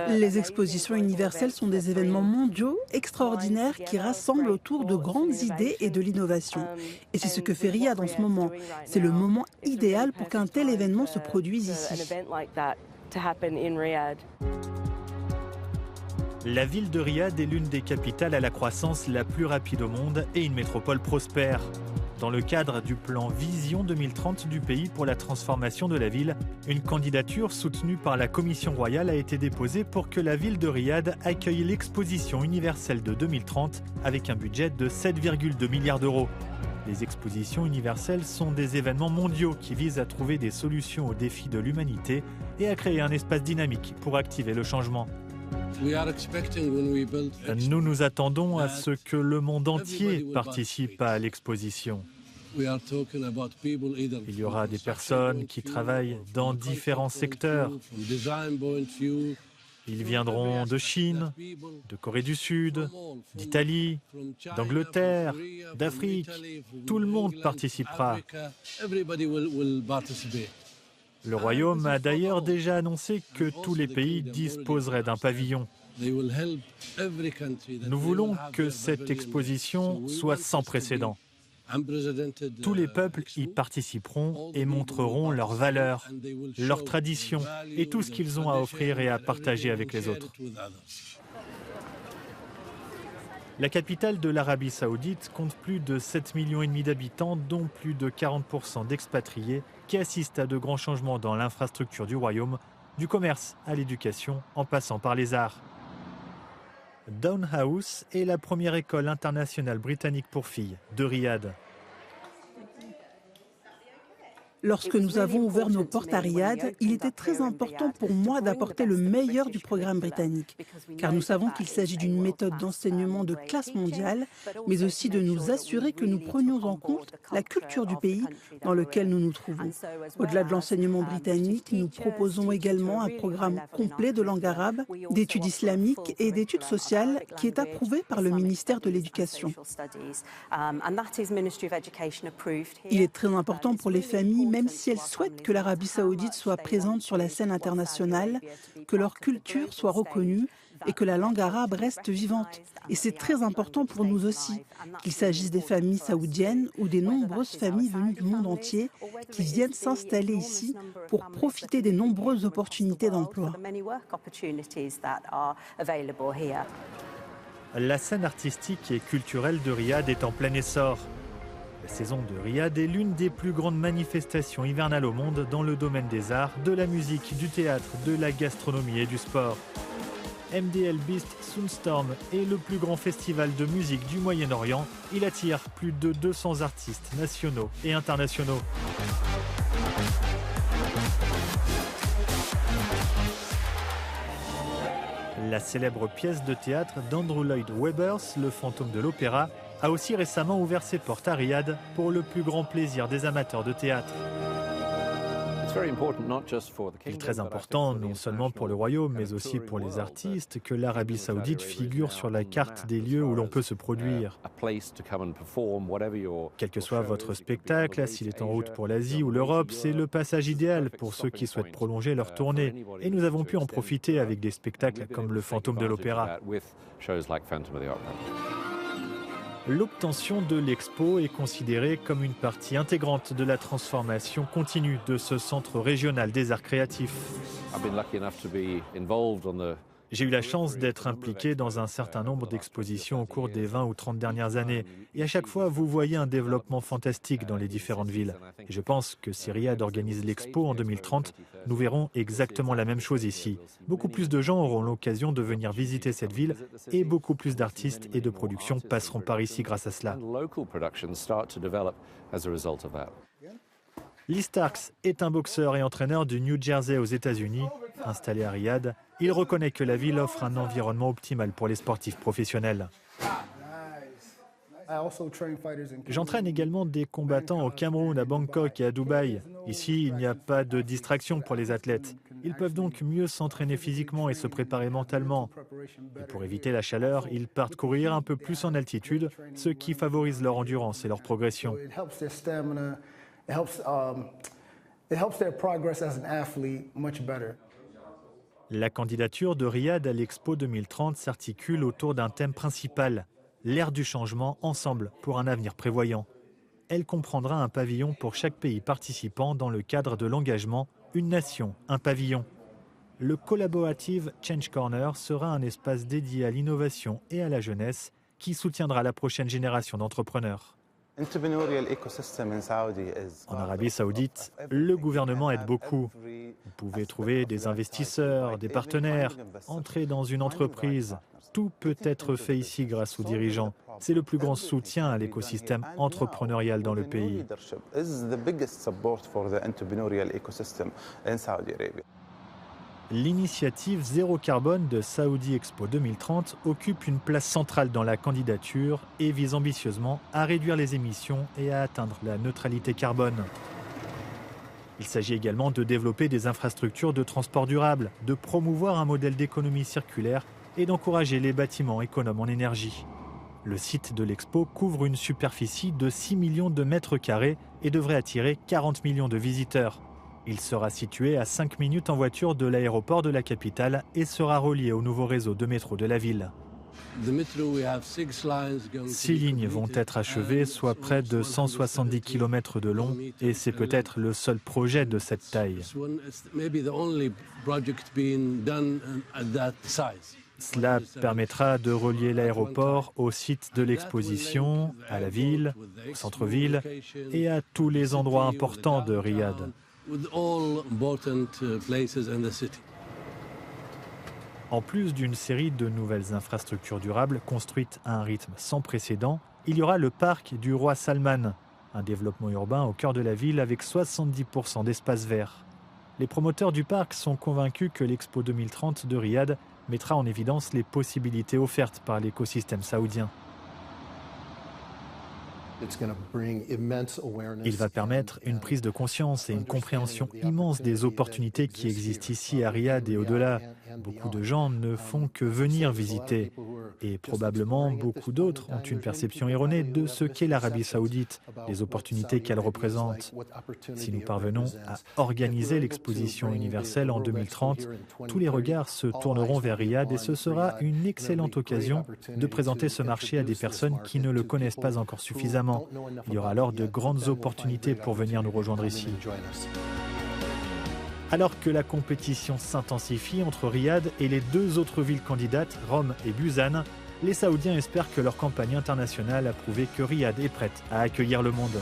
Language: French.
Les expositions universelles sont des événements mondiaux extraordinaires qui rassemblent autour de grandes idées et de l'innovation. Et c'est ce que fait Riyad en ce moment. C'est le moment idéal pour qu'un tel événement se produise ici. La ville de Riyad est l'une des capitales à la croissance la plus rapide au monde et une métropole prospère. Dans le cadre du plan Vision 2030 du pays pour la transformation de la ville, une candidature soutenue par la Commission royale a été déposée pour que la ville de Riyad accueille l'exposition universelle de 2030 avec un budget de 7,2 milliards d'euros. Les expositions universelles sont des événements mondiaux qui visent à trouver des solutions aux défis de l'humanité et à créer un espace dynamique pour activer le changement. Nous nous attendons à ce que le monde entier participe à l'exposition. Il y aura des personnes qui travaillent dans différents secteurs. Ils viendront de Chine, de Corée du Sud, d'Italie, d'Angleterre, d'Afrique. Tout le monde participera. Le Royaume a d'ailleurs déjà annoncé que tous les pays disposeraient d'un pavillon. Nous voulons que cette exposition soit sans précédent. Tous les peuples y participeront et montreront leurs valeurs, leurs traditions et tout ce qu'ils ont à offrir et à partager avec les autres. La capitale de l'Arabie saoudite compte plus de 7,5 millions d'habitants, dont plus de 40% d'expatriés qui assistent à de grands changements dans l'infrastructure du royaume, du commerce à l'éducation, en passant par les arts. Down House est la première école internationale britannique pour filles de Riyad. Lorsque nous avons ouvert nos portes à Riyad, il était très important pour moi d'apporter le meilleur du programme britannique, car nous savons qu'il s'agit d'une méthode d'enseignement de classe mondiale, mais aussi de nous assurer que nous prenions en compte la culture du pays dans lequel nous nous trouvons. Au-delà de l'enseignement britannique, nous proposons également un programme complet de langue arabe, d'études islamiques et d'études sociales qui est approuvé par le ministère de l'Éducation. Il est très important pour les familles, même si elles souhaitent que l'Arabie saoudite soit présente sur la scène internationale, que leur culture soit reconnue et que la langue arabe reste vivante. Et c'est très important pour nous aussi, qu'il s'agisse des familles saoudiennes ou des nombreuses familles venues du monde entier qui viennent s'installer ici pour profiter des nombreuses opportunités d'emploi. La scène artistique et culturelle de Riyad est en plein essor. La saison de Riyad est l'une des plus grandes manifestations hivernales au monde dans le domaine des arts, de la musique, du théâtre, de la gastronomie et du sport. MDL Beast Sunstorm est le plus grand festival de musique du Moyen-Orient. Il attire plus de 200 artistes nationaux et internationaux. La célèbre pièce de théâtre d'Andrew Lloyd Webber, Le fantôme de l'opéra, a aussi récemment ouvert ses portes à Riyad pour le plus grand plaisir des amateurs de théâtre. Il est très important, non seulement pour le royaume, mais aussi pour les artistes, que l'Arabie saoudite figure sur la carte des lieux où l'on peut se produire. Quel que soit votre spectacle, s'il est en route pour l'Asie ou l'Europe, c'est le passage idéal pour ceux qui souhaitent prolonger leur tournée. Et nous avons pu en profiter avec des spectacles comme Le fantôme de l'opéra. L'obtention de l'expo est considérée comme une partie intégrante de la transformation continue de ce centre régional des arts créatifs. J'ai eu la chance d'être impliqué dans un certain nombre d'expositions au cours des 20 ou 30 dernières années. Et à chaque fois, vous voyez un développement fantastique dans les différentes villes. Et je pense que si Riyad organise l'expo en 2030, nous verrons exactement la même chose ici. Beaucoup plus de gens auront l'occasion de venir visiter cette ville et beaucoup plus d'artistes et de productions passeront par ici grâce à cela. Lee Starks est un boxeur et entraîneur du New Jersey aux États-Unis. Installé à Riyad, il reconnaît que la ville offre un environnement optimal pour les sportifs professionnels. J'entraîne également des combattants au Cameroun, à Bangkok et à Dubaï. Ici, il n'y a pas de distraction pour les athlètes. Ils peuvent donc mieux s'entraîner physiquement et se préparer mentalement. Et pour éviter la chaleur, ils partent courir un peu plus en altitude, ce qui favorise leur endurance et leur progression. It helps their progress as an athlete much better. La candidature de Riyad à l'Expo 2030 s'articule autour d'un thème principal, l'ère du changement ensemble pour un avenir prévoyant. Elle comprendra un pavillon pour chaque pays participant dans le cadre de l'engagement Une nation, un pavillon. Le Collaborative Change Corner sera un espace dédié à l'innovation et à la jeunesse qui soutiendra la prochaine génération d'entrepreneurs. En Arabie Saoudite, le gouvernement aide beaucoup. Vous pouvez trouver des investisseurs, des partenaires, entrer dans une entreprise. Tout peut être fait ici grâce aux dirigeants. C'est le plus grand soutien à l'écosystème entrepreneurial dans le pays. L'initiative Zéro Carbone de Saudi Expo 2030 occupe une place centrale dans la candidature et vise ambitieusement à réduire les émissions et à atteindre la neutralité carbone. Il s'agit également de développer des infrastructures de transport durable, de promouvoir un modèle d'économie circulaire et d'encourager les bâtiments économes en énergie. Le site de l'expo couvre une superficie de 6 millions de mètres carrés et devrait attirer 40 millions de visiteurs. Il sera situé à 5 minutes en voiture de l'aéroport de la capitale et sera relié au nouveau réseau de métro de la ville. 6 lignes vont être achevées, soit près de 170 km de long, et c'est peut-être le seul projet de cette taille. Cela permettra de relier l'aéroport au site de l'exposition, à la ville, au centre-ville et à tous les endroits importants de Riyad. En plus d'une série de nouvelles infrastructures durables construites à un rythme sans précédent, il y aura le parc du roi Salman, un développement urbain au cœur de la ville avec 70% d'espaces verts. Les promoteurs du parc sont convaincus que l'Expo 2030 de Riyad mettra en évidence les possibilités offertes par l'écosystème saoudien. Il va permettre une prise de conscience et une compréhension immense des opportunités qui existent ici à Riyad et au-delà. Beaucoup de gens ne font que venir visiter et probablement beaucoup d'autres ont une perception erronée de ce qu'est l'Arabie saoudite, les opportunités qu'elle représente. Si nous parvenons à organiser l'exposition universelle en 2030, tous les regards se tourneront vers Riyad et ce sera une excellente occasion de présenter ce marché à des personnes qui ne le connaissent pas encore suffisamment. Il y aura alors de grandes opportunités pour venir nous rejoindre ici. Alors que la compétition s'intensifie entre Riyad et les deux autres villes candidates, Rome et Busan, les Saoudiens espèrent que leur campagne internationale a prouvé que Riyad est prête à accueillir le monde.